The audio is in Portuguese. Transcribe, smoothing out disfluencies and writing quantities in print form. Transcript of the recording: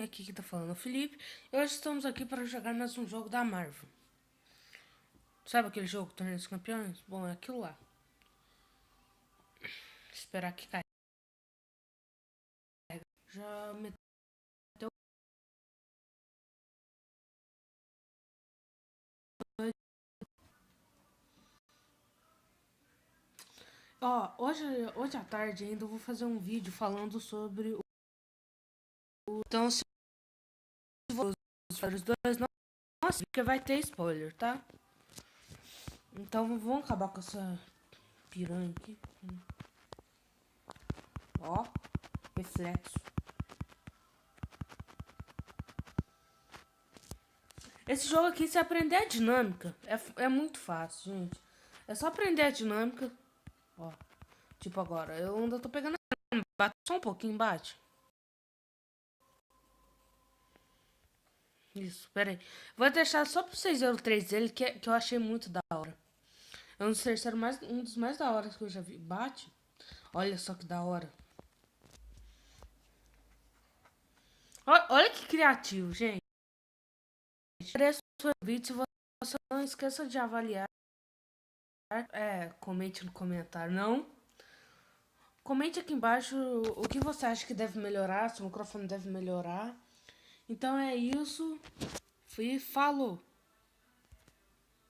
aqui que tá falando é o Felipe. E hoje estamos aqui para jogar mais um jogo da Marvel. Sabe aquele jogo, Torneio dos Campeões? Bom, é aquilo lá. Esperar que caia. Já meteu. Ó, hoje à tarde ainda eu vou fazer um vídeo falando sobre o. Então, se os dois não. Nossa, porque vai ter spoiler, tá? Então vamos acabar com essa piranha aqui. Ó, reflexo. Esse jogo aqui, se aprender a dinâmica, é muito fácil, gente. É só aprender a dinâmica. Ó, tipo agora, eu ainda tô pegando. Bate só um pouquinho, bate. Isso, pera aí. Vou deixar só pra vocês verem o 3 dele, que eu achei muito da hora. É um dos terceiros um dos mais da hora que eu já vi. Bate. Olha só que da hora. Olha que criativo, gente. Agradeço o vídeo. Se você não esqueça de avaliar. Comente no comentário. Não. Comente aqui embaixo o que você acha que deve melhorar, se o microfone deve melhorar. Então é isso. Fui, falou.